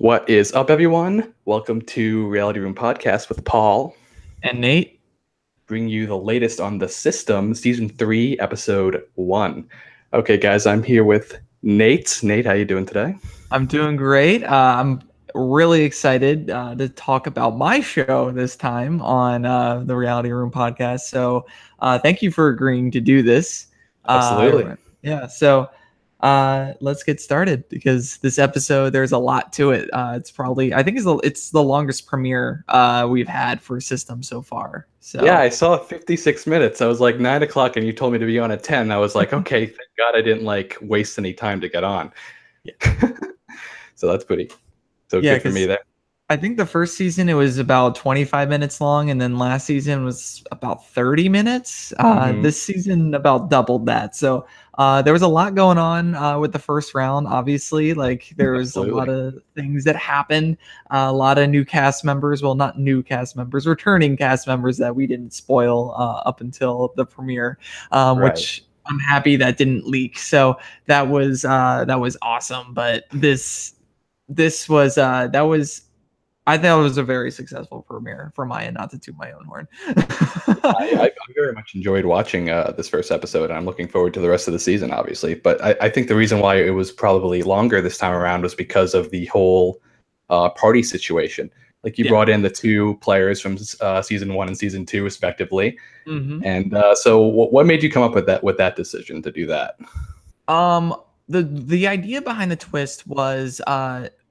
What is up, everyone? Welcome to Reality Room Podcast with Paul, And Nate. bringing you the latest on The System, Season 3, Episode 1. Okay, guys, I'm here with Nate. Nate, how you doing today? I'm doing great. I'm really excited to talk about my show this time on the Reality Room podcast. So thank you for agreeing to do this. Absolutely. Let's get started because this episode, there's a lot to it. I think it's the longest premiere we've had for System so far. So Yeah, I saw 56 minutes. I was like 9 o'clock and you told me to be on at 10. I was like, okay, thank God I didn't waste any time to get on. Yeah. So that's good for me there. I think the first season it was about 25 minutes long, and then last season was about 30 minutes. This season about doubled that. So there was a lot going on with the first round. Obviously, there was a lot of things that happened. A lot of new cast members. Well, not new cast members, returning cast members that we didn't spoil up until the premiere, which I'm happy that didn't leak. So that was awesome. But this was I thought it was a very successful premiere for my end, not to toot my own horn. I very much enjoyed watching this first episode, and I'm looking forward to the rest of the season, obviously. But I think the reason why it was probably longer this time around was because of the whole party situation. You brought in the two players from season 1 and season 2, respectively. Mm-hmm. And so what made you come up with that decision to do that? The idea behind the twist was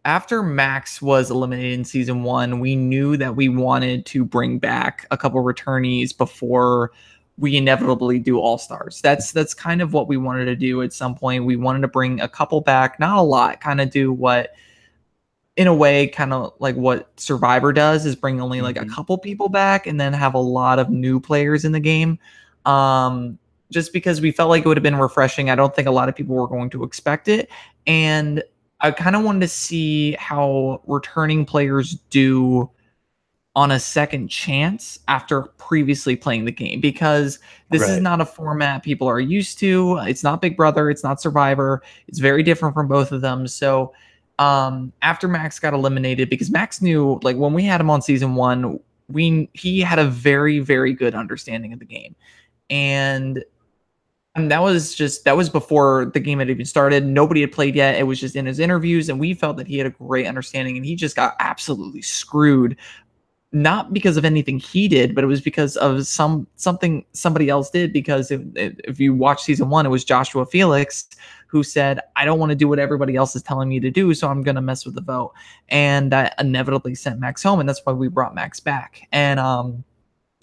after Max was eliminated in season 1, we knew that we wanted to bring back a couple returnees before we inevitably do All-Stars. That's kind of what we wanted to do at some point. We wanted to bring a couple back, not a lot, kind of do what, in a way, kind of like what Survivor does, is bring only a couple people back and then have a lot of new players in the game. Just because we felt like it would have been refreshing. I don't think a lot of people were going to expect it. And I kind of wanted to see how returning players do on a second chance after previously playing the game, because this is not a format people are used to. It's not Big Brother. It's not Survivor. It's very different from both of them. So after Max got eliminated, because Max knew, when we had him on season 1, he had a very, very good understanding of the game. And that was before the game had even started. Nobody had played yet. It was just in his interviews, and we felt that he had a great understanding, and he just got absolutely screwed. Not because of anything he did, but it was because of something somebody else did. Because if you watch season 1, it was Joshua Felix who said, I don't want to do what everybody else is telling me to do, so I'm going to mess with the vote. And that inevitably sent Max home, and that's why we brought Max back. And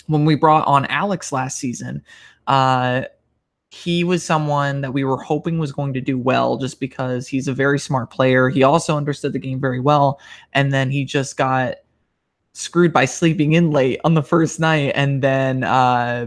when we brought on Alex last season, he was someone that we were hoping was going to do well, just because he's a very smart player. He also understood the game very well. And then he just got screwed by sleeping in late on the first night, and then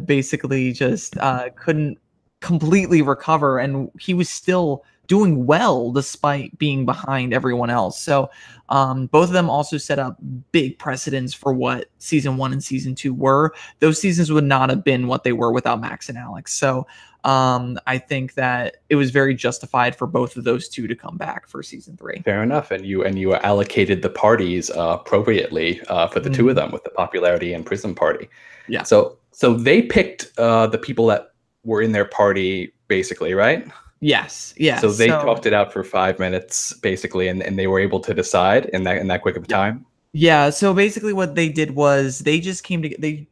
basically just couldn't completely recover. And he was still doing well despite being behind everyone else. So both of them also set up big precedents for what season 1 and season 2 were. Those seasons would not have been what they were without Max and Alex. So I think that it was very justified for both of those two to come back for season 3. Fair enough. And you allocated the parties appropriately for the two of them, with the Popularity and Prism party. Yeah. So they picked the people that were in their party, basically, right? Yes. Yeah. So they talked it out for 5 minutes, basically, and they were able to decide in that quick of time. Yeah. So basically, what they did was they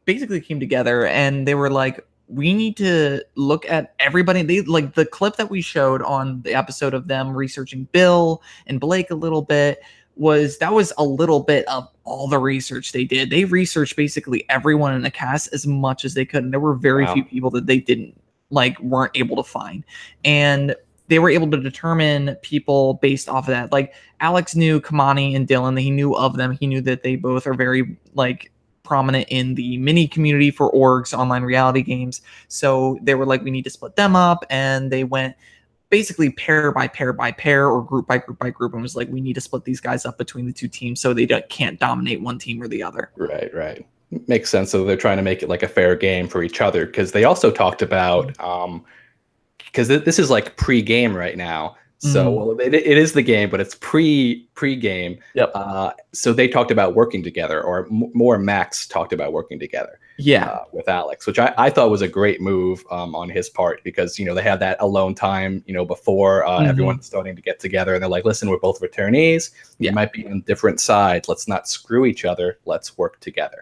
basically came together, and they were like, we need to look at everybody. They the clip that we showed on the episode of them researching Bill and Blake a little bit was a little bit of all the research they did. They researched basically everyone in the cast as much as they could, and there were very few people that they didn't weren't able to find, and they were able to determine people based off of that. Alex knew Kamani and Dylan. He knew of them. He knew that they both are very prominent in the mini community for orgs, online reality games. So they were like, we need to split them up, and they went basically pair by pair by pair, or group by group by group, and was like, we need to split these guys up between the two teams so they can't dominate one team or the other. Right. Makes sense. So they're trying to make it a fair game for each other, because they also talked about, because this is pre-game right now, So well, it is the game, but it's pre-game. Yep. So they talked about working together, or more Max talked about working together. Yeah. With Alex, which I thought was a great move on his part, because they had that alone time before everyone's starting to get together, and they're like, listen, we're both returnees. We might be on different sides. Let's not screw each other. Let's work together.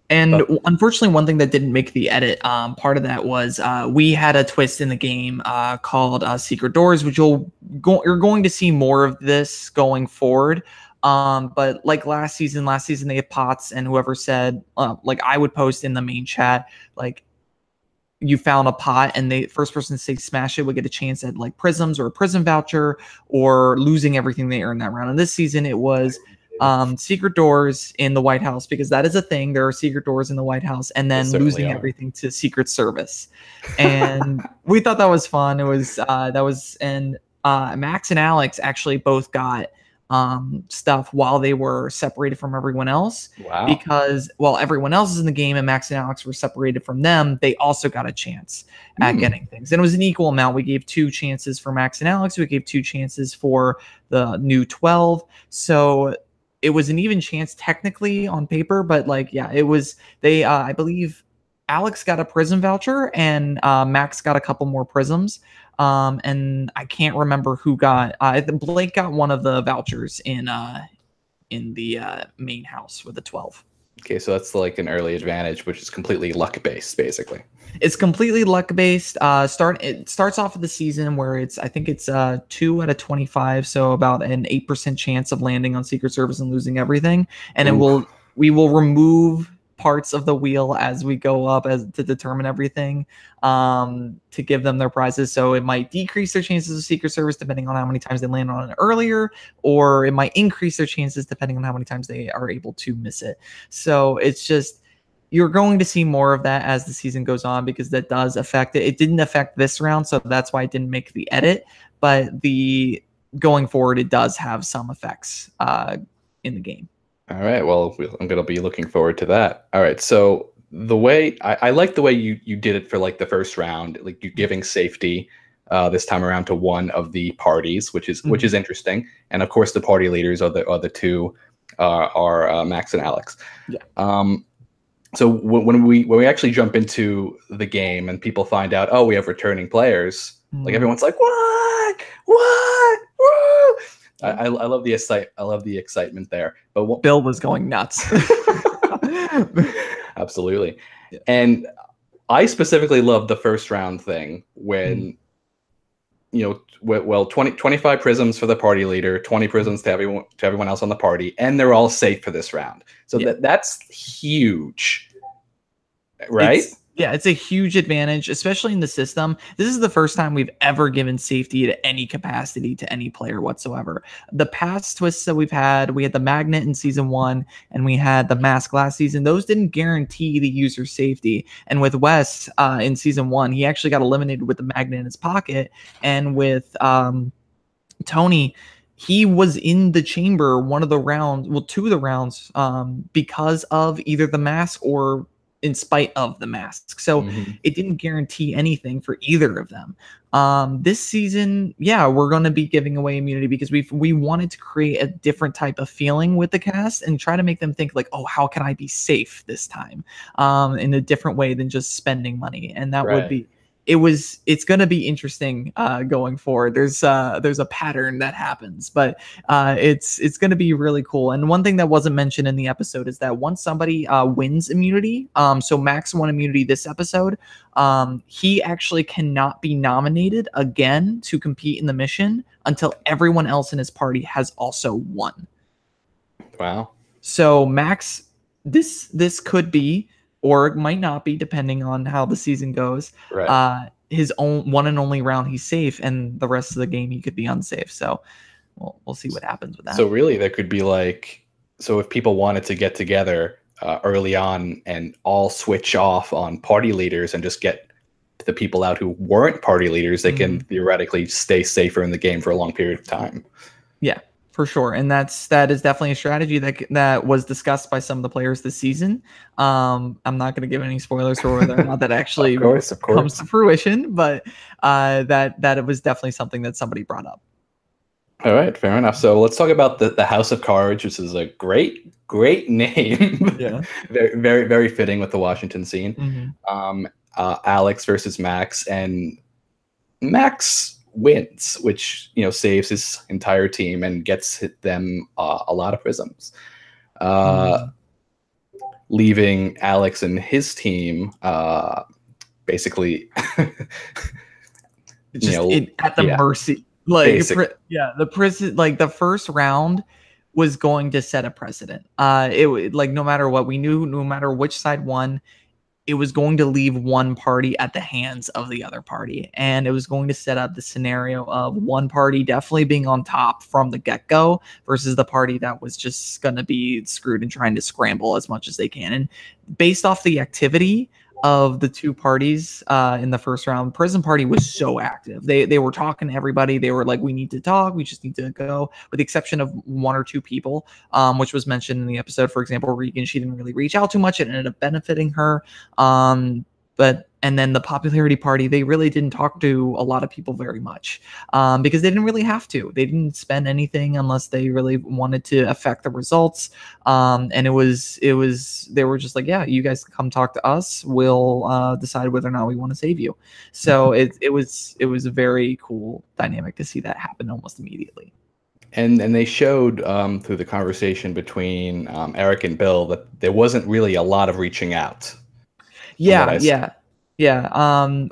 And unfortunately, one thing that didn't make the edit, part of that was we had a twist in the game called Secret Doors, which you're going to see more of this going forward. But like last season they had pots, and whoever said, like I would post in the main chat, like you found a pot, and the first person to say smash it would get a chance at like prisms or a prism voucher, or losing everything they earned that round. And this season it was secret doors in the White House, because that is a thing. There are secret doors in the White House, and then losing everything to Secret Service. And we thought that was fun. It was and Max and Alex actually both got stuff while they were separated from everyone else. Wow. Because while everyone else is in the game and Max and Alex were separated from them, they also got a chance at getting things. And it was an equal amount. We gave 2 chances for Max and Alex. We gave 2 chances for the new 12. So it was an even chance technically on paper, but like, yeah, it was, I believe Alex got a prism voucher, and Max got a couple more prisms. And I can't remember who got, Blake got one of the vouchers in the main house with the 12. Okay, so that's like an early advantage, which is completely luck based, basically. It's completely luck based. It starts off of the season where I think it's 2 out of 25, so about an 8% chance of landing on Secret Service and losing everything. And we will remove parts of the wheel as we go up to determine everything, to give them their prizes. So it might decrease their chances of Secret Service depending on how many times they land on it earlier, or it might increase their chances depending on how many times they are able to miss it. So it's just, you're going to see more of that as the season goes on, because that does affect it. It didn't affect this round, so that's why it didn't make the edit. But going forward, it does have some effects in the game. All right. Well, I'm going to be looking forward to that. All right. So the way I like the way you did it for like the first round, like you giving safety this time around to one of the parties, which is interesting. And of course, the party leaders are the 2 are Max and Alex. Yeah. So when we actually jump into the game and people find out, oh, we have returning players, like everyone's like, what? Woo! I love the excitement there. But Bill was going nuts. Absolutely. Yeah. And I specifically love the first round thing when 25 prisms for the party leader, 20 prisms to everyone else on the party, and they're all safe for this round. So that's huge, right? It's a huge advantage, especially in the system. This is the first time we've ever given safety to any capacity to any player whatsoever. The past twists that we had the magnet in season 1, and we had the mask last season. Those didn't guarantee the user safety. And with Wes in season 1, he actually got eliminated with the magnet in his pocket. And with Tony, he was in the chamber 2 of the rounds, because of either the mask or in spite of the mask. So it didn't guarantee anything for either of them. This season, we're going to be giving away immunity because we wanted to create a different type of feeling with the cast and try to make them think like, oh, how can I be safe this time, in a different way than just spending money. And that would be, it's going to be interesting going forward. There's a pattern that happens, but it's going to be really cool. And one thing that wasn't mentioned in the episode is that once somebody wins immunity, so Max won immunity this episode, he actually cannot be nominated again to compete in the mission until everyone else in his party has also won. Wow. So Max, this could be, or it might not be, depending on how the season goes. Right. His own one and only round he's safe, and the rest of the game he could be unsafe. So we'll see what happens with that. So really, there could be so if people wanted to get together early on and all switch off on party leaders and just get the people out who weren't party leaders, they can theoretically stay safer in the game for a long period of time. Yeah. For sure. And that is definitely a strategy that was discussed by some of the players this season. I'm not going to give any spoilers for whether or not that actually of course. comes to fruition, but that it was definitely something that somebody brought up. All right, fair enough. So let's talk about the House of Cards, which is a great name. Yeah. Very fitting with the Washington scene. Mm-hmm. Alex versus Max, and Max wins, which saves his entire team and gets them a lot of prisms, Mm-hmm. leaving Alex and his team basically, Just at the yeah, mercy. Like, basic, yeah, the prison, like the first round was going to set a precedent. Like no matter what we knew, no matter which side won, it was going to leave one party at the hands of the other party. And it was going to set up the scenario of one party definitely being on top from the get go versus the party that was just going to be screwed and trying to scramble as much as they can. And based off the activity of the two parties in the first round, Prison Party was so active. They were talking to everybody. They were like, we need to talk. We just need to go, with the exception of one or two people, which was mentioned in the episode. For example, Regan, she didn't really reach out too much. It ended up benefiting her. And then the popularity party, they really didn't talk to a lot of people very much because they didn't really have to. They didn't spend anything unless they really wanted to affect the results. And they were just like, yeah, you guys come talk to us. We'll decide whether or not we want to save you. So it was a very cool dynamic to see that happen almost immediately. and they showed through the conversation between Eric and Bill that there wasn't really a lot of reaching out. Yeah.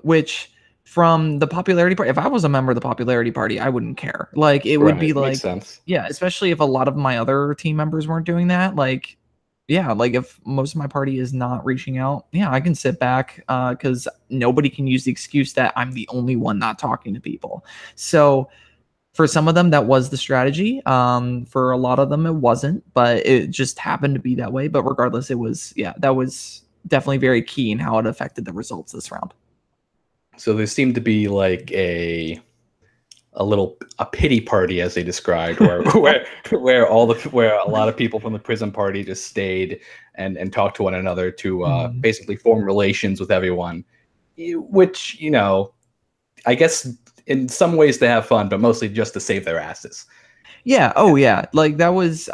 Which from the popularity party, if I was a member of the popularity party, I wouldn't care. Like it would be Right, makes like, sense. yeah, especially if a lot of my other team members weren't doing that. Like, yeah, like if most of my party is not reaching out, yeah, I can sit back because nobody can use the excuse that I'm the only one not talking to people. So for some of them, that was the strategy. For a lot of them, it wasn't, but it just happened to be that way. But regardless, that was definitely very key in how it affected the results this round. So there seemed to be like a pity party, as they described, where a lot of people from the prison party just stayed and talked to one another to basically form relations with everyone, which I guess in some ways to have fun, but mostly just to save their asses. Yeah. Oh, yeah. Like that was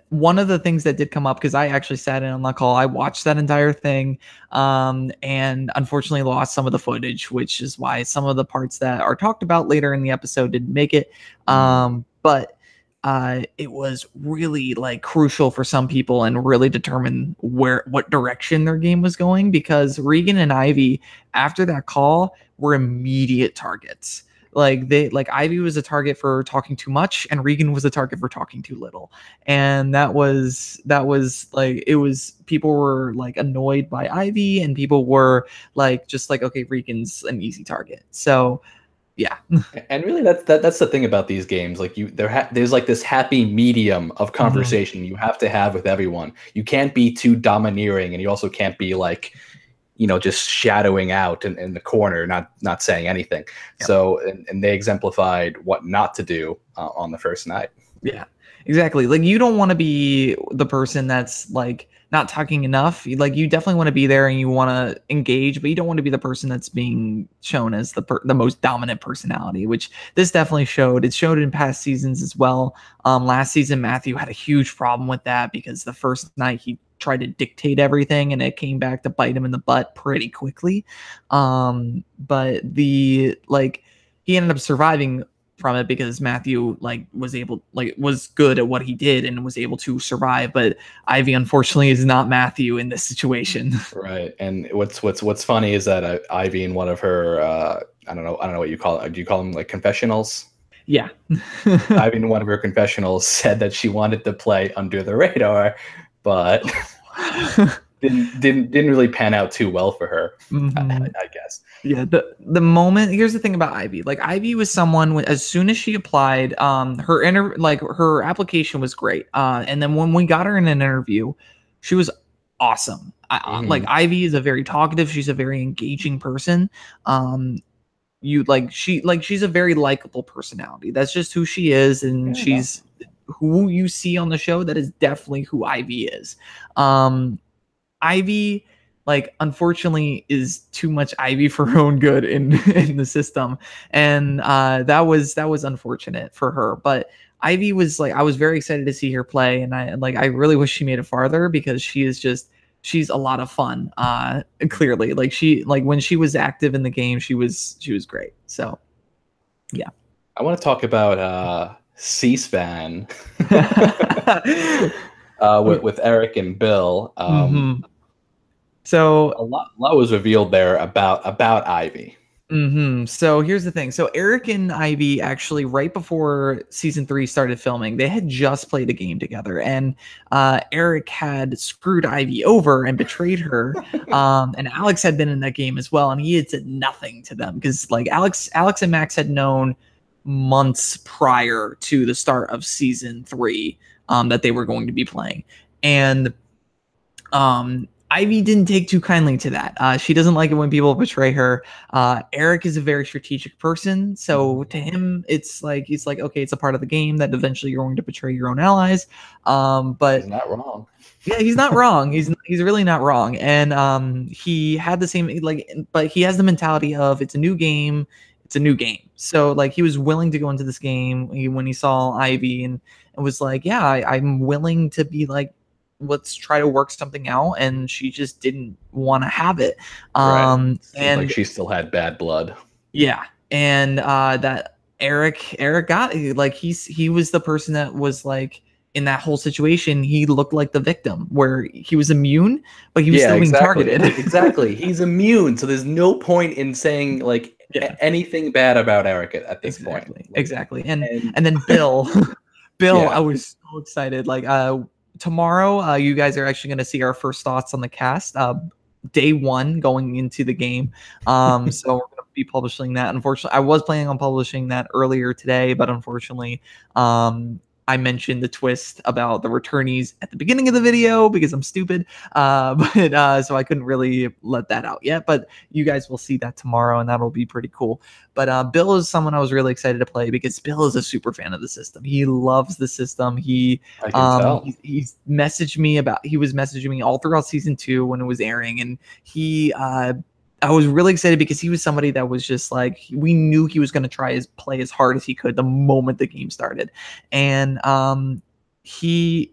one of the things that did come up because I actually sat in on the call. I watched that entire thing, and unfortunately lost some of the footage, which is why some of the parts that are talked about later in the episode didn't make it. But it was really like crucial for some people and really determine what direction their game was going because Regan and Ivy, after that call, were immediate targets. Like Ivy was a target for talking too much and Regan was a target for talking too little. And that was like it was people were like annoyed by Ivy and people were like just like, okay, Regan's an easy target. So yeah. And really that's the thing about these games. Like there's like this happy medium of conversation you have to have with everyone. You can't be too domineering and you also can't be like just shadowing out in the corner, not saying anything. Yep. So, and they exemplified what not to do on the first night. Yeah, exactly. Like you don't want to be the person that's like not talking enough. Like you definitely want to be there and you want to engage, but you don't want to be the person that's being shown as the most dominant personality, which this definitely showed. It showed in past seasons as well. Last season, Matthew had a huge problem with that because the first night he tried to dictate everything and it came back to bite him in the butt pretty quickly. But he ended up surviving from it because Matthew was good at what he did and was able to survive. But Ivy unfortunately is not Matthew in this situation. Right. And what's funny is that Ivy in one of her I don't know what you call it. Do you call them like confessionals? Yeah. Ivy in one of her confessionals said that she wanted to play under the radar, but didn't really pan out too well for her. I guess. Yeah, the moment, here's the thing about Ivy. Like Ivy was someone as soon as she applied, her application was great. And then when we got her in an interview, she was awesome. Like Ivy is a very talkative, she's a very engaging person. She's a very likable personality. That's just who she is, and she's who you see on the show. That is definitely who Ivy is. Ivy like unfortunately is too much Ivy for her own good in the system, and that was unfortunate for her. But Ivy was like, I was very excited to see her play, and I really wish she made it farther because she's a lot of fun. Clearly, like when she was active in the game, she was great. So yeah. I want to talk about C-SPAN with Eric and Bill. Mm-hmm. So a lot was revealed there about Ivy. So here's the thing. So Eric and Ivy actually, right before season 3 started filming, they had just played a game together, and Eric had screwed Ivy over and betrayed her. And Alex had been in that game as well, and he had said nothing to them because like Alex and Max had known months prior to the start of season 3 that they were going to be playing, and Ivy didn't take too kindly to that. She doesn't like it when people betray her. Eric is a very strategic person, so to him, it's like okay, it's a part of the game that eventually you're going to betray your own allies. But he's not wrong. Yeah, he's not wrong. He's really not wrong, and he had the same but he has the mentality of it's a new game. It's a new game. So like he was willing to go into this game when he saw Ivy and was like, yeah, I'm willing to be like, let's try to work something out, and she just didn't want to have it. Right. And like she still had bad blood. Yeah, and that Eric got like he was the person that was like in that whole situation. He looked like the victim where he was immune, but he was still being targeted. Exactly, he's immune, so there's no point in saying like anything bad about Eric at this point. Like, exactly, and then Bill, I was so excited. Like tomorrow, you guys are actually going to see our first thoughts on the cast. Day 1 going into the game. So we're going to be publishing that. Unfortunately, I was planning on publishing that earlier today, but unfortunately, I mentioned the twist about the returnees at the beginning of the video because I'm stupid. So I couldn't really let that out yet, but you guys will see that tomorrow and that'll be pretty cool. But Bill is someone I was really excited to play because Bill is a super fan of the system. He loves the system. He's messaged me he was messaging me all throughout season 2 when it was airing, and I was really excited because he was somebody that was just like, we knew he was going to play as hard as he could the moment the game started. And it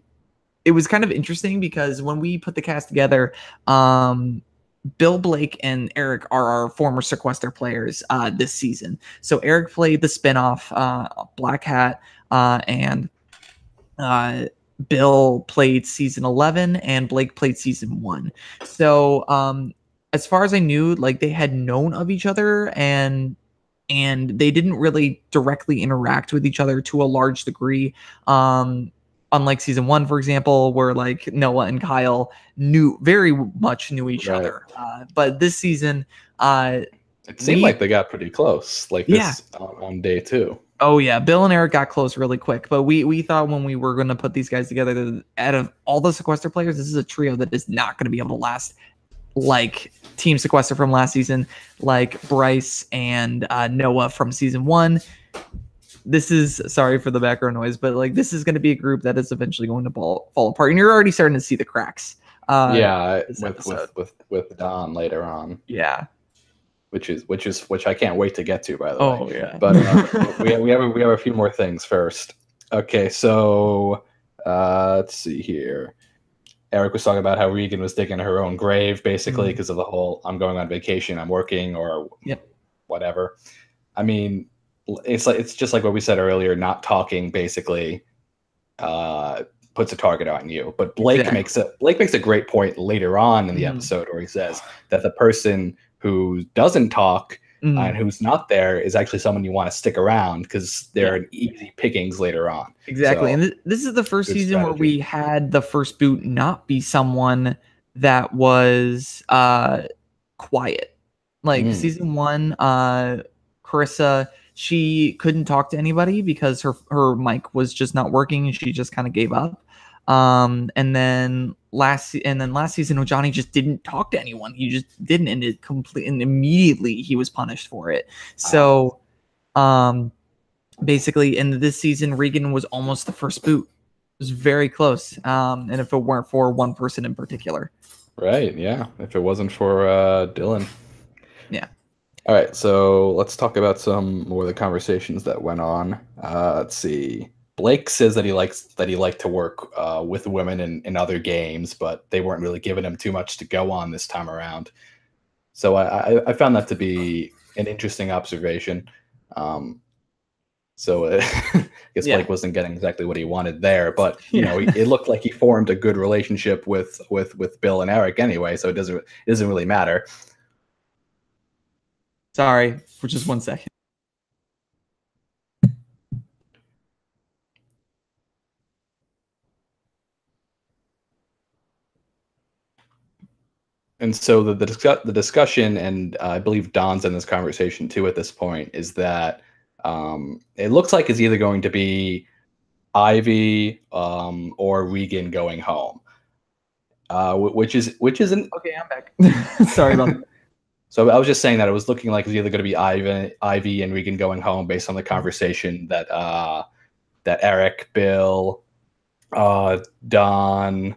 was kind of interesting because when we put the cast together, Bill, Blake, and Eric are our former Sequester players this season. So Eric played the spinoff Black Hat, and Bill played season 11, and Blake played season 1. So as far as I knew, like they had known of each other, and they didn't really directly interact with each other to a large degree. Unlike season 1, for example, where like Noah and Kyle very much knew each other. But this season, it seemed like they got pretty close. Like this on day 2. Oh yeah, Bill and Eric got close really quick. But we thought when we were going to put these guys together, that out of all the Sequester players, this is a trio that is not going to be able to last like Team Sequester from last season, like Bryce and Noah from season 1. This is, sorry for the background noise, but like this is going to be a group that is eventually going to fall apart, and you're already starting to see the cracks. With Don later on. Yeah, which I can't wait to get to, by the way. Oh yeah, but we have a few more things first. Okay, so let's see here. Eric was talking about how Regan was digging her own grave, basically, because of the whole "I'm going on vacation, I'm working," or whatever. I mean, it's just like what we said earlier. Not talking basically puts a target on you. But Blake makes a great point later on in the episode where he says that the person who doesn't talk and who's not there is actually someone you want to stick around because they're an easy pickings later on. Exactly. So, and this is the first season where we had the first boot not be someone that was quiet. Like season 1, Carissa, she couldn't talk to anybody because her mic was just not working and she just kind of gave up. And then last season, Johnny just didn't talk to anyone. He just didn't, and and immediately he was punished for it. So, basically, in this season, Regan was almost the first boot. It was very close. And if it weren't for one person in particular. Right, yeah. If it wasn't for Dylan. Yeah. All right, so let's talk about some more of the conversations that went on. Let's see. Blake says that he liked to work with women in other games, but they weren't really giving him too much to go on this time around. So I found that to be an interesting observation. So I guess Yeah. Blake wasn't getting exactly what he wanted there, but Yeah. it looked like he formed a good relationship with Bill and Eric anyway. So it doesn't really matter. Sorry for just 1 second. And so the discussion, and I believe Don's in this conversation too at this point, is that it looks like it's either going to be Ivy or Regan going home, which isn't. Okay, I'm back. Sorry about that. So I was just saying that it was looking like it's either going to be Ivy and Regan going home based on the conversation that Eric, Bill, Don,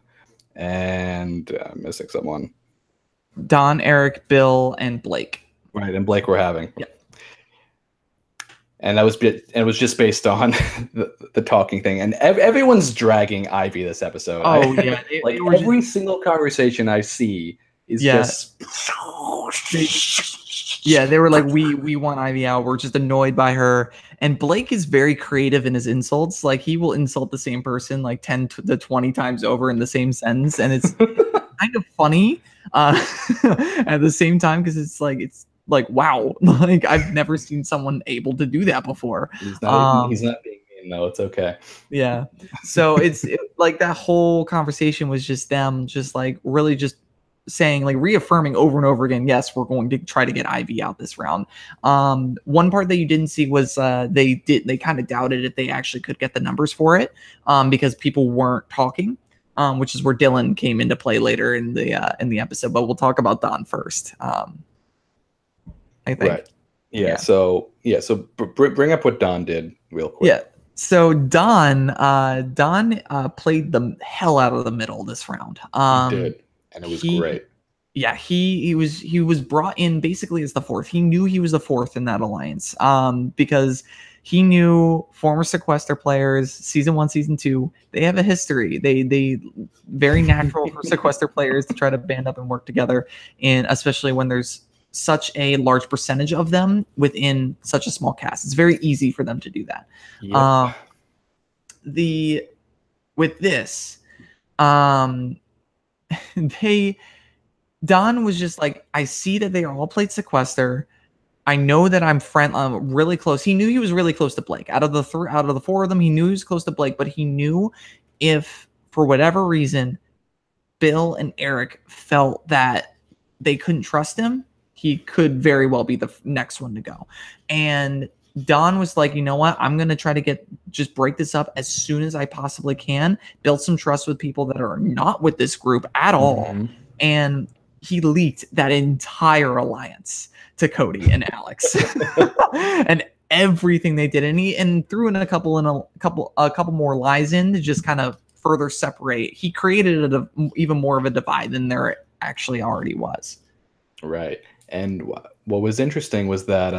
and I'm missing someone. Don, Eric, Bill, and Blake. Right, and Blake were having. Yeah. And it was just based on the talking thing, and everyone's dragging Ivy this episode. Oh yeah, like every single conversation I see is just. They were like, we want Ivy out. We're just annoyed by her. And Blake is very creative in his insults. Like he will insult the same person like 10 to 20 times over in the same sentence, and it's kind of funny at the same time because it's like wow, like I've never seen someone able to do that before. He's not being mean though. It's okay. Yeah. So it's like that whole conversation was just them just like really just saying, like reaffirming over and over again, yes, we're going to try to get Ivy out this round. One part that you didn't see was they kind of doubted if they actually could get the numbers for it because people weren't talking. Which is where Dylan came into play later in the episode, but we'll talk about Don first. I think. Right. Yeah. So bring up what Don did real quick. Yeah. So Don played the hell out of the middle this round. He did, and it was great. Yeah, he was brought in basically as the fourth. He knew he was the fourth in that alliance because he knew former sequester players, season 1, season 2, they have a history. They very natural for sequester players to try to band up and work together, and especially when there's such a large percentage of them within such a small cast. It's very easy for them to do that. Yep. With this, Don was just like, I see that they are all played sequester. I know that I'm really close. He knew he was really close to Blake. Out of the four of them, he knew he was close to Blake, but he knew if for whatever reason Bill and Eric felt that they couldn't trust him, he could very well be the next one to go. And Don was like, you know what? I'm going to try to just break this up as soon as I possibly can, build some trust with people that are not with this group at all. Mm-hmm. And he leaked that entire alliance to Cody and Alex and everything they did. And threw in a couple more lies in to just kind of further separate. He created even more of a divide than there actually already was. Right. And what was interesting was that,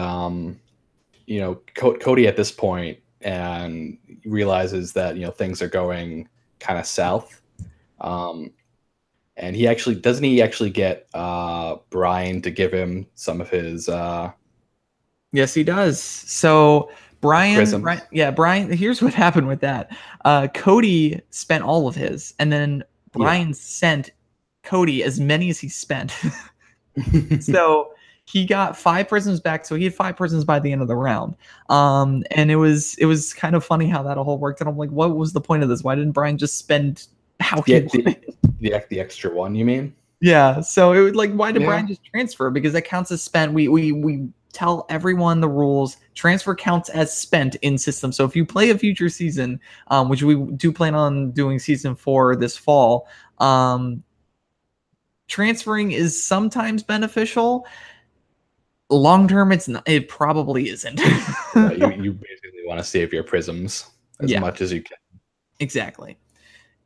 Cody at this point and realizes that, things are going kind of south. And doesn't he actually get Brian to give him some of his. Yes, he does. So Brian, here's what happened with that. Cody spent all of his, and then Brian sent Cody as many as he spent. So he got 5 prisms back. So he had 5 prisms by the end of the round. And it was kind of funny how that all worked. And I'm like, what was the point of this? Why didn't Brian just spend how he wanted? The extra one, you mean? Yeah. So it was like, why did Brian just transfer? Because that counts as spent. We tell everyone the rules. Transfer counts as spent in system. So if you play a future season, which we do plan on doing season 4 this fall, transferring is sometimes beneficial. Long term, it probably isn't. You basically want to save your prisms as much as you can. Exactly.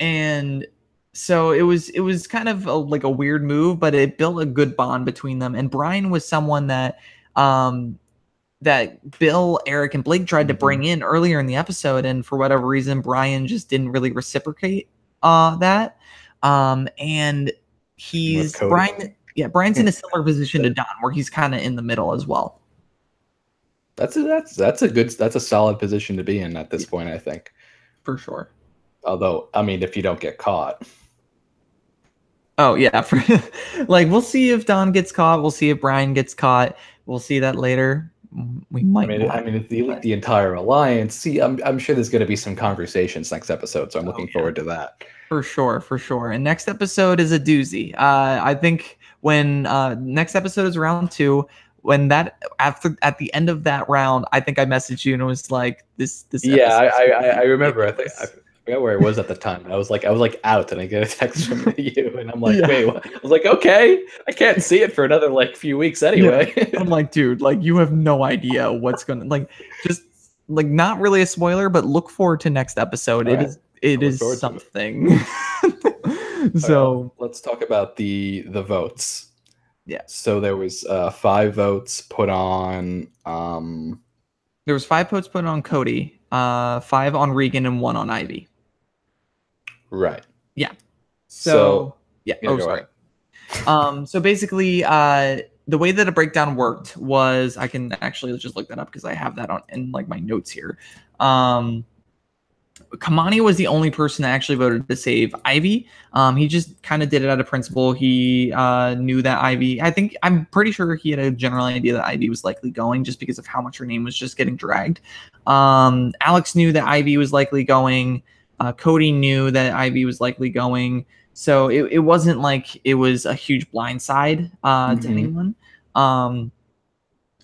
And So it was kind of like a weird move, but it built a good bond between them. And Brian was someone um, that Bill, Eric, and Blake tried to bring in earlier in the episode, and for whatever reason, Brian just didn't really reciprocate that. And With he's Cody. Brian's in a similar position to Don, where he's kind of in the middle as well. That's a solid position to be in at this point, I think. For sure. Although, I mean, if you don't get caught. Oh yeah, like we'll see if Don gets caught. We'll see if Brian gets caught. We'll see that later. We might. I mean, if the entire alliance. See, I'm sure there's going to be some conversations next episode, so I'm looking forward to that. For sure. And next episode is a doozy. I think when next episode is round 2. When that at the end of that round, I think I messaged you and it was like this. Yeah, I remember. I forgot where I was at the time. I was like out, and I get a text from you, and I'm like, wait, what? I was like, okay, I can't see it for another like few weeks anyway. Yeah. I'm like, dude, like you have no idea what's gonna just not really a spoiler, but look forward to next episode. All right. It is something. So right, let's talk about the votes. Yeah. So there was 5 votes put on. There was 5 votes put on Cody, 5 on Regan, and 1 on Ivy. Right. Yeah. So yeah. Oh, sorry. So basically, the way that a breakdown worked was, I can actually just look that up because I have that in like my notes here. Kamani was the only person that actually voted to save Ivy. He just kind of did it out of principle. He knew that Ivy, I'm pretty sure he had a general idea that Ivy was likely going just because of how much her name was just getting dragged. Alex knew that Ivy was likely going. Cody knew that Ivy was likely going. So it wasn't like it was a huge blindside to anyone.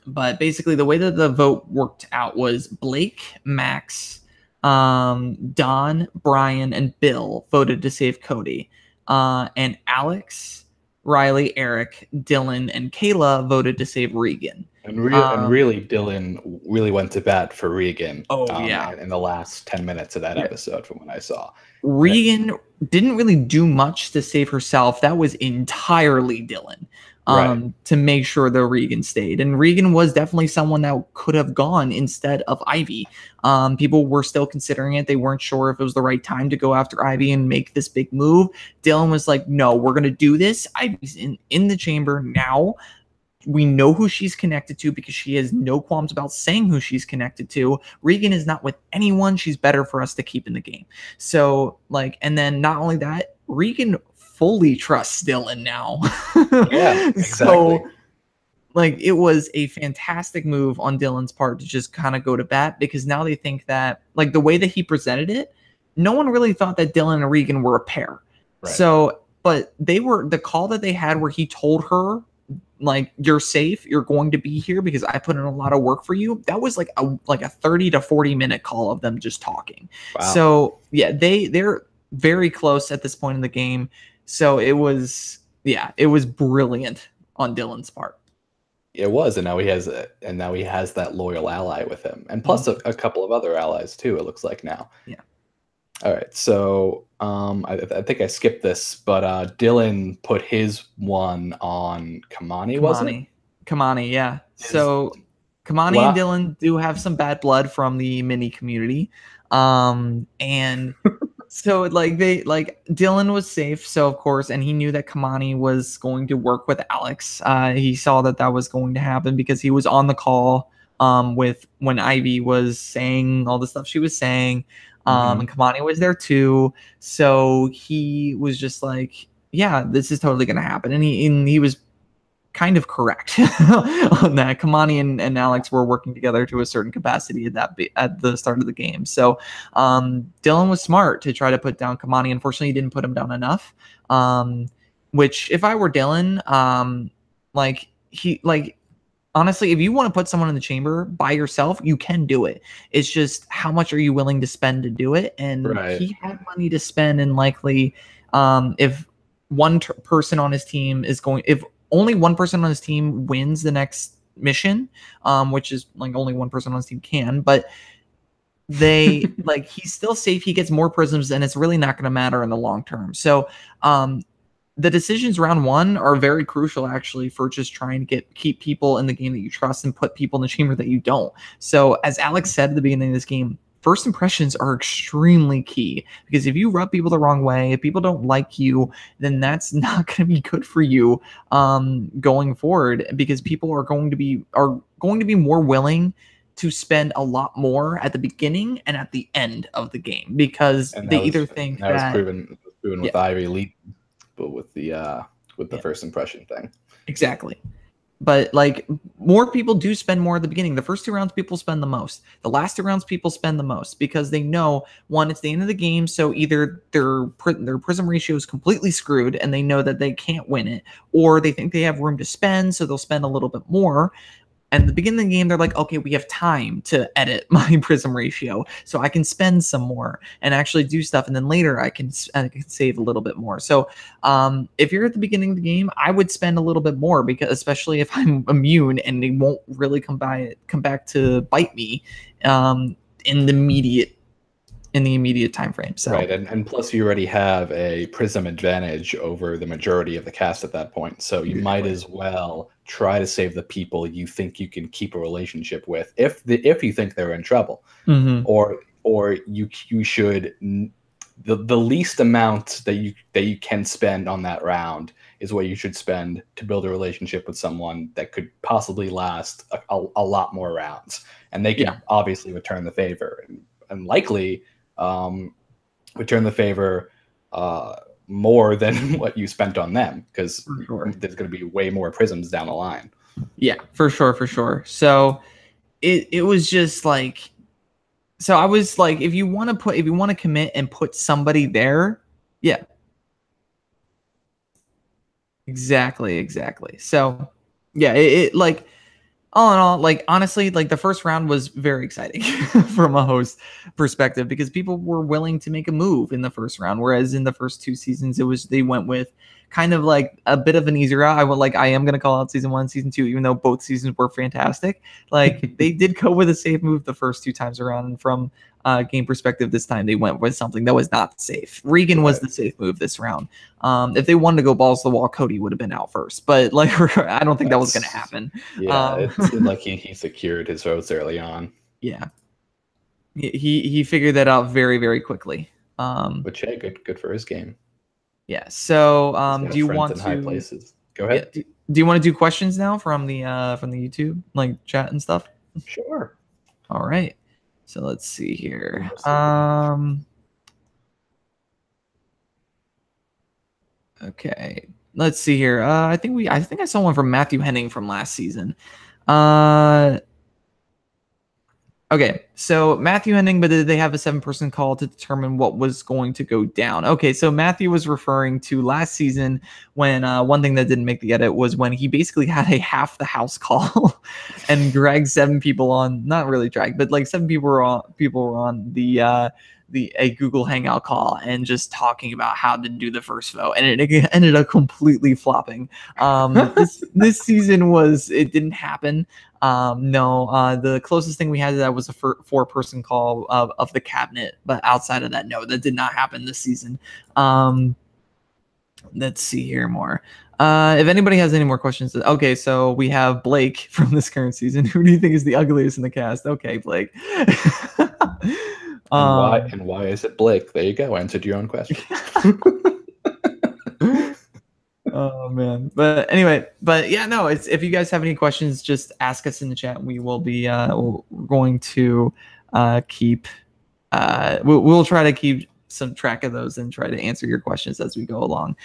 But basically the way that the vote worked out was Blake, Max, Don, Brian, and Bill voted to save Cody. And Alex, Riley, Eric, Dylan, and Kayla voted to save Regan. And really, Dylan really went to bat for Regan. Yeah. In the last 10 minutes of that episode, from what I saw. Regan didn't really do much to save herself. That was entirely Dylan. To make sure that Regan stayed. And Regan was definitely someone that could have gone instead of Ivy. People were still considering it. They weren't sure if it was the right time to go after Ivy and make this big move. Dylan was like, no, we're going to do this. Ivy's in the chamber now. We know who she's connected to because she has no qualms about saying who she's connected to. Regan is not with anyone. She's better for us to keep in the game. So, and then not only that, Regan fully trusts Dylan now. Yeah, exactly. So, it was a fantastic move on Dylan's part to just kind of go to bat, because now they think that, the way that he presented it, no one really thought that Dylan and Regan were a pair. Right. So, but the call that they had where he told her, you're safe, you're going to be here because I put in a lot of work for you. That was like a 30 to 40 minute call of them just talking. Wow. So yeah, they're very close at this point in the game. So it was brilliant on Dylan's part. It was, and now he has that loyal ally with him, and plus a couple of other allies too. It looks like now. Yeah. All right, so I think I skipped this, but Dylan put his one on Kamani, wasn't it? Kamani, yeah. So Kamani and Dylan do have some bad blood from the mini community, and so Dylan was safe, so of course, and he knew that Kamani was going to work with Alex. He saw that was going to happen because he was on the call with when Ivy was saying all the stuff she was saying. And Kamani was there too. So he was just like, yeah, this is totally going to happen. And he was kind of correct on that. Kamani and Alex were working together to a certain capacity at the start of the game. So Dylan was smart to try to put down Kamani. Unfortunately, he didn't put him down enough. Which if I were Dylan, honestly, if you want to put someone in the chamber by yourself, you can do it. It's just how much are you willing to spend to do it? And he had money to spend, and likely if one person on his team if only one person on his team wins the next mission, which is only one person on his team can, but they like he's still safe. He gets more prisms, and it's really not going to matter in the long term. So, the decisions round one are very crucial actually for just trying to keep people in the game that you trust and put people in the chamber that you don't. So, as Alex said at the beginning of this game, first impressions are extremely key, because if you rub people the wrong way, if people don't like you, then that's not going to be good for you going forward, because people are going to be more willing to spend a lot more at the beginning and at the end of the game, because And they either think that was proven with Ivy lead, but with the first impression thing. Exactly. But like, more people do spend more at the beginning. The first 2 rounds people spend the most. The last 2 rounds people spend the most, because they know, one, it's the end of the game, so either their prism ratio is completely screwed and they know that they can't win it, or they think they have room to spend, so they'll spend a little bit more. And at the beginning of the game, they're like, okay, we have time to edit my prism ratio, so I can spend some more and actually do stuff. And then later I can save a little bit more. So if you're at the beginning of the game, I would spend a little bit more, because especially if I'm immune and they won't really come back to bite me in the immediate time frame. So right, and plus you already have a prism advantage over the majority of the cast at that point, so you might as well try to save the people you think you can keep a relationship with, if you think they're in trouble. Or you should, the least amount that you can spend on that round is what you should spend to build a relationship with someone that could possibly last a lot more rounds, and they can obviously return the favor, and likely return the favor more than what you spent on them, because there's going to be way more prisms down the line. Yeah, for sure. So it was just like, so I was like, if you want to commit and put somebody there, yeah. Exactly. So yeah, it like, all in all, like, honestly, like, the first round was very exciting from a host perspective, because people were willing to make a move in the first round, whereas in the first 2 seasons they went with kind of like a bit of an easier route. I am going to call out season 1, season 2, even though both seasons were fantastic. Like, they did go with a safe move the first 2 times around, and from game perspective, this time they went with something that was not safe. Regan was the safe move this round. If they wanted to go balls to the wall, Cody would have been out first, but like, I don't think that was going to happen. Yeah, it seemed like he secured his votes early on. Yeah, he figured that out very, very quickly. Which, hey, good for his game. Yeah. So, do you want to? High places. Go ahead. Yeah, do you want to do questions now from the YouTube, like chat and stuff? Sure. All right. So let's see here. Okay. Let's see here. I think I saw one from Matthew Henning from last season. Okay, so Matthew Henning, but did they have a 7-person call to determine what was going to go down? Okay, so Matthew was referring to last season, when one thing that didn't make the edit was when he basically had a half the house call and dragged 7 people on, not really dragged, but like 7 people were on a Google Hangout call and just talking about how to do the first vote, and it ended up completely flopping. This season it didn't happen. No, the closest thing we had to that was a 4-person call of the cabinet, but outside of that, no, that did not happen this season. Let's see here more. If anybody has any more questions, okay, so we have Blake from this current season. Who do you think is the ugliest in the cast? Okay, Blake. And why is it Blake? There you go. Answered your own question. Oh man. But anyway, yeah, no, if you guys have any questions, just ask us in the chat. We will be going to keep we'll try to keep some track of those and try to answer your questions as we go along.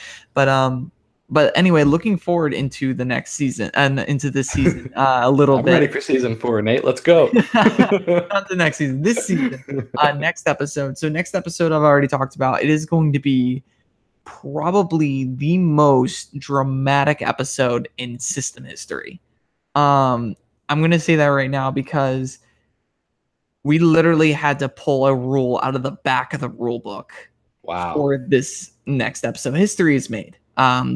But anyway, looking forward into the next season and into this season a little bit. I'm ready for season 4, Nate. Let's go. Not the next season. This season. Next episode. So next episode I've already talked about. It is going to be probably the most dramatic episode in system history. I'm going to say that right now because we literally had to pull a rule out of the back of the rule book. Wow. For this next episode. History is made.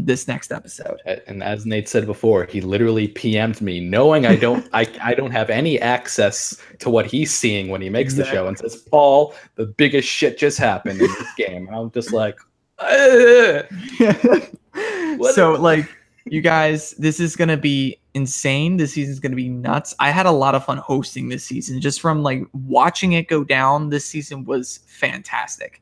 this next episode. And as Nate said before, he literally PM'd me, knowing I don't have any access to what he's seeing when he makes the show, and says, "Paul, the biggest shit just happened in this game." And I'm just like, so like, you guys, this is gonna be insane. This season's gonna be nuts. I had a lot of fun hosting this season. Just from like watching it go down, this season was fantastic.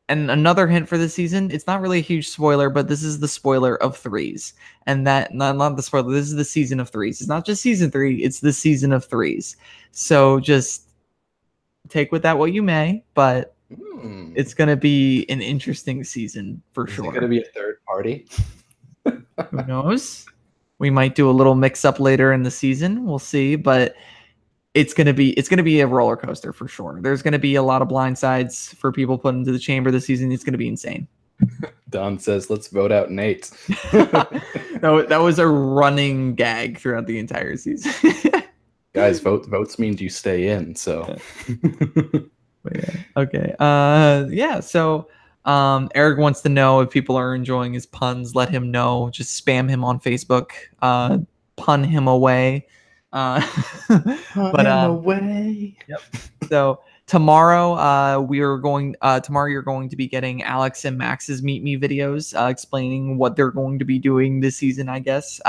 And another hint for this season, it's not really a huge spoiler, but this is the spoiler of threes. And that, not the spoiler, this is the season of threes. It's not just season 3, it's the season of threes. So just take with that what you may, but it's going to be an interesting season for sure. Is it going to be a third party? Who knows? We might do a little mix up later in the season. We'll see, but it's gonna be a roller coaster for sure. There's gonna be a lot of blind sides for people put into the chamber this season. It's gonna be insane. Don says, "Let's vote out Nate." That was a running gag throughout the entire season. Guys, votes means you stay in. So okay. Yeah. So Eric wants to know if people are enjoying his puns. Let him know. Just spam him on Facebook. Pun him away. Away. Yep. So tomorrow, you're going to be getting Alex and Max's Meet Me videos, explaining what they're going to be doing this season, I guess.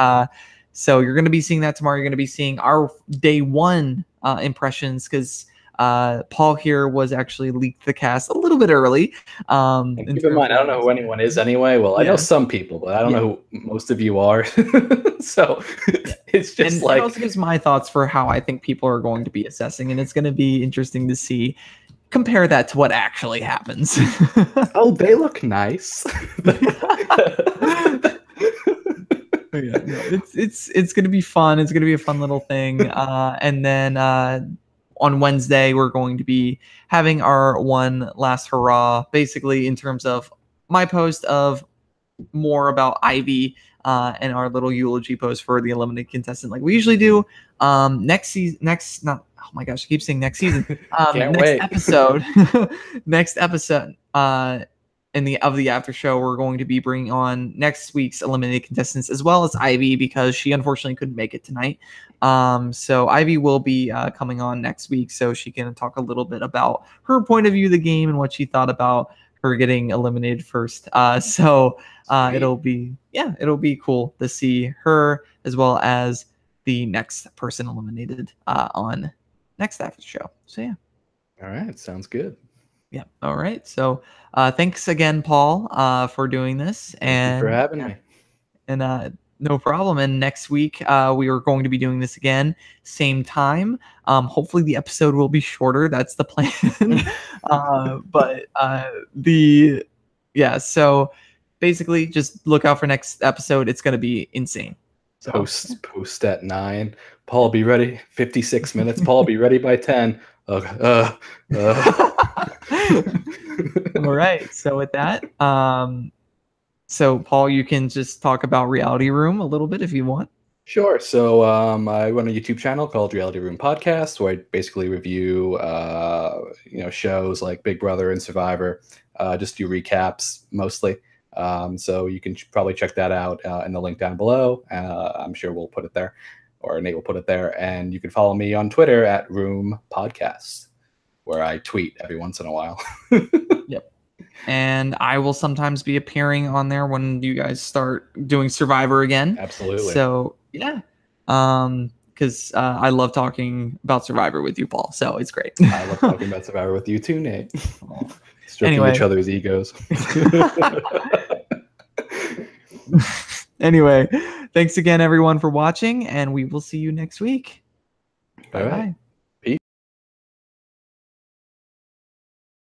So you're going to be seeing that tomorrow. You're going to be seeing our day 1 impressions, because Paul here was actually leaked the cast a little bit early. Keep in mind, I don't know who anyone is anyway. Well, I know some people, but I don't know who most of you are. So it's just it also gives my thoughts for how I think people are going to be assessing, and it's going to be interesting to compare that to what actually happens. Oh, they look nice. It's going to be fun. It's going to be a fun little thing. And then on Wednesday, we're going to be having our one last hurrah, basically in terms of my post of more about Ivy and our little eulogy post for the eliminated contestant, like we usually do. Next season, oh my gosh, I keep saying next season. Next episode of the after show, we're going to be bringing on next week's eliminated contestants, as well as Ivy, because she unfortunately couldn't make it tonight. So Ivy will be coming on next week, so she can talk a little bit about her point of view of the game and what she thought about her getting eliminated first. It'll be cool to see her, as well as the next person eliminated on next after show. So yeah. All right, sounds good. Yeah. All right. So thanks again, Paul, for doing this. Thank you for having me. And no problem. And next week, we are going to be doing this again, same time. Hopefully the episode will be shorter. That's the plan. So basically just look out for next episode. It's going to be insane. So, post at 9. Paul, be ready. 56 minutes. Paul, be ready by 10. All right. So with that, so Paul, you can just talk about Reality Room a little bit if you want. Sure. So I run a YouTube channel called Reality Room Podcast, where I basically review shows like Big Brother and Survivor. Just do recaps mostly. So you can probably check that out in the link down below. I'm sure we'll put it there, or Nate will put it there. And you can follow me on Twitter at Room Podcast, where I tweet every once in a while. Yep. And I will sometimes be appearing on there when you guys start doing Survivor again. Absolutely. So yeah. Because I love talking about Survivor with you, Paul. So it's great. I love talking about Survivor with you too, Nate. Stroking each other's egos. Anyway, thanks again, everyone, for watching, and we will see you next week. Bye-bye.